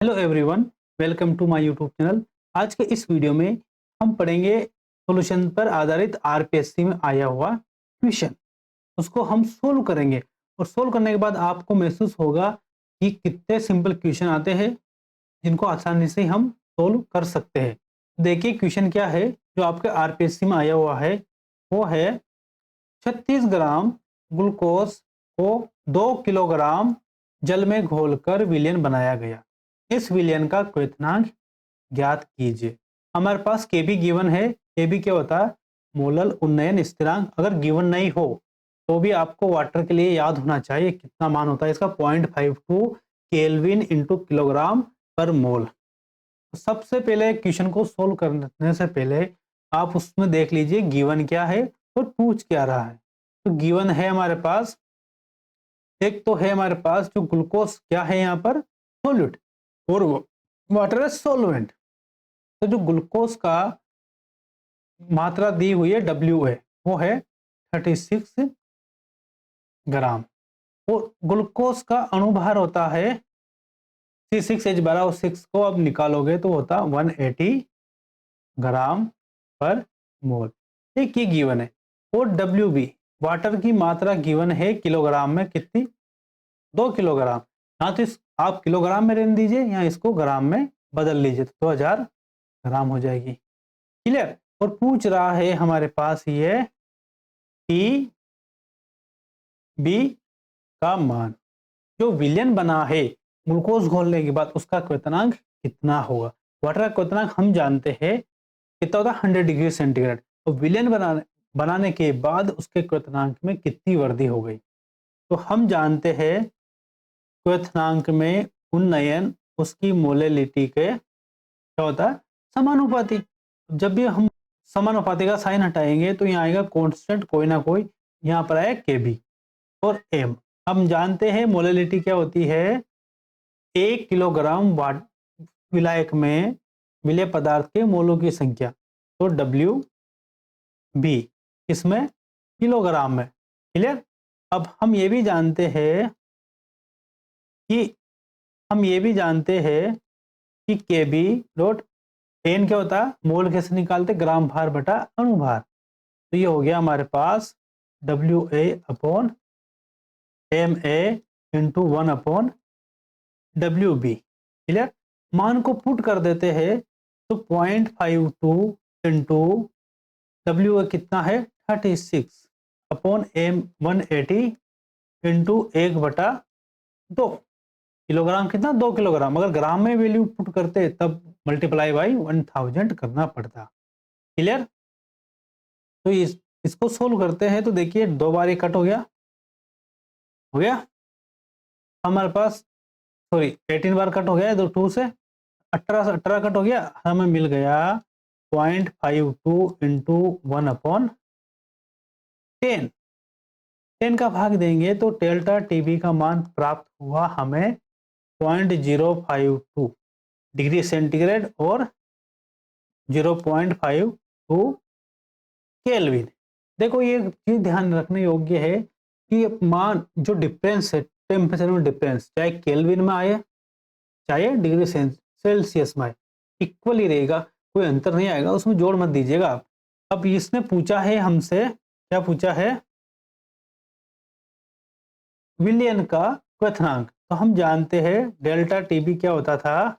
Hello everyone, welcome to my YouTube channel. आज के इस वीडियो में हम पढ़ेंगे सॉल्यूशन पर आधारित आरपीएससी में आया हुआ क्वेश्चन। उसको हम सोल्व करेंगे और सोल्व करने के बाद आपको महसूस होगा कि कितने सिंपल क्वेश्चन आते हैं जिनको आसानी से हम सोल्व कर सकते हैं। देखिए क्वेश्चन क्या है जो आपके आरपीएससी में आया हुआ है। वो है 36 ग्राम ग्लूकोज को 2 किलोग्राम जल में घोलकर विलयन बनाया गया। इस विलयन का क्वथनांक ज्ञात कीजिए। हमारे पास केबी गिवन है। केबी क्या होता है? मोलल उन्नयन स्थिरांक। अगर गिवन नहीं हो तो भी आपको वाटर के लिए याद होना चाहिए कितना मान होता है इसका। 0.52 केल्विन इंटू किलोग्राम पर मोल। सबसे पहले क्वेश्चन को सोल्व करने से पहले आप उसमें देख लीजिए गिवन क्या है और पूछ क्या रहा है। तो गिवन है हमारे पास, एक तो है हमारे पास जो ग्लूकोज क्या है यहाँ पर सोल्यूट और वाटर है सोलवेंट। तो जो ग्लूकोज का मात्रा दी हुई है डब्ल्यू है वो है 36 ग्राम और ग्लूकोज का अणुभार होता है C6H12 और 6 को अब निकालोगे तो होता 180 ग्राम पर मोल। एक ये गिवन है। और डब्ल्यू बी वाटर की मात्रा गिवन है किलोग्राम में कितनी? 2 किलोग्राम। हाँ तो आप किलोग्राम में रहने दीजिए या इसको ग्राम में बदल लीजिए तो 2000 ग्राम हो जाएगी। क्लियर। और पूछ रहा है हमारे पास ये टी बी का मान जो विलयन बना है ग्लूकोज घोलने के बाद उसका क्वथनांक कितना होगा। वाटर का क्वथनांक हम जानते हैं कितना होता है 100 डिग्री सेंटीग्रेड और विलयन बनाने के बाद उसके क्वथनांक में कितनी वृद्धि हो गई। तो हम जानते हैं क्वथनांक में उन्नयन उसकी मोलेलिटी के क्या होता है समानुपाती। जब भी हम समानुपाती का साइन हटाएंगे तो यहाँ आएगा कांस्टेंट कोई ना कोई, यहाँ पर आया केबी और एम। हम जानते हैं मोलेलिटी क्या होती है, 1 किलोग्राम विलायक में विलेय पदार्थ के मोलों की संख्या। तो डब्ल्यू बी इसमें किलोग्राम में। क्लियर। अब हम ये भी जानते हैं कि के बी डॉट एन क्या होता है, मोल कैसे निकालते, ग्राम भार बटा अणुभार। तो ये हो गया हमारे पास W A upon M A into 1 upon W B. Clear. मान को पुट कर देते हैं तो 0.52 इंटू डब्ल्यू कितना है 36 अपॉन एम 180 इंटू 1/2 किलोग्राम कितना 2 किलोग्राम। अगर ग्राम में वैल्यू पुट करते तब मल्टीप्लाई बाई 1000 करना पड़ता। क्लियर। तो इसको सोल्व करते हैं तो देखिए 2 बार ये कट हो गया हमारे पास, सॉरी 18 बार कट हो गया तो 2 से 18 से 18 कट हो गया। हमें मिल गया 0.52 इंटू 1 अपॉन 10 का भाग देंगे तो डेल्टा टीबी का मान प्राप्त हुआ हमें 0.052 डिग्री सेंटीग्रेड और 0.52 केल्विन। देखो ये चीज ध्यान रखने योग्य है कि मान जो डिफरेंस है टेम्परेचर में डिफरेंस चाहे केल्विन में आए चाहे डिग्री सेल्सियस में आए इक्वली रहेगा, कोई अंतर नहीं आएगा, उसमें जोड़ मत दीजिएगा आप। अब इसने पूछा है हमसे, क्या पूछा है, विलयन का क्वथनांक। तो हम जानते हैं डेल्टा टीबी क्या होता था,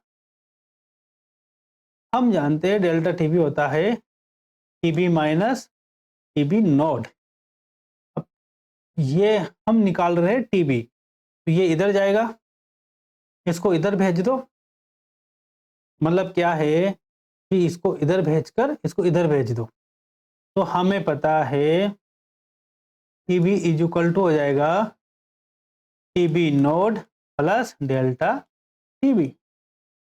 हम जानते हैं डेल्टा टीबी होता है टीबी माइनस टीबी नोड। अब ये हम निकाल रहे हैं टीबी तो ये इधर जाएगा, इसको इधर भेज दो। मतलब क्या है कि इसको इधर भेजकर इसको इधर भेज दो तो हमें पता है टीबी इज इक्वल टू हो जाएगा TB node plus delta TB.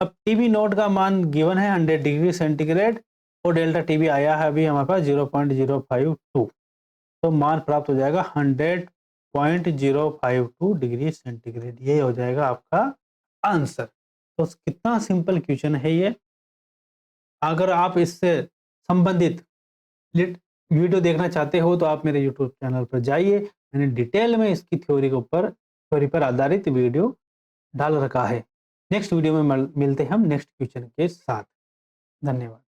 अब टीबी नोड का मान गिवन है 100 डिग्री सेंटीग्रेड और डेल्टा टीबी आया है अभी हमारे पास 0.052 तो मान प्राप्त हो जाएगा 100.052 डिग्री सेंटीग्रेड। ये हो जाएगा आपका आंसर। तो कितना सिंपल क्वेश्चन है ये। अगर आप इससे संबंधित वीडियो देखना चाहते हो तो आप मेरे यूट्यूब चैनल पर जाइए, मैंने डिटेल में इसकी थ्योरी पर आधारित वीडियो डाल रखा है। नेक्स्ट वीडियो में मिलते हैं हम नेक्स्ट क्वेश्चन के साथ। धन्यवाद।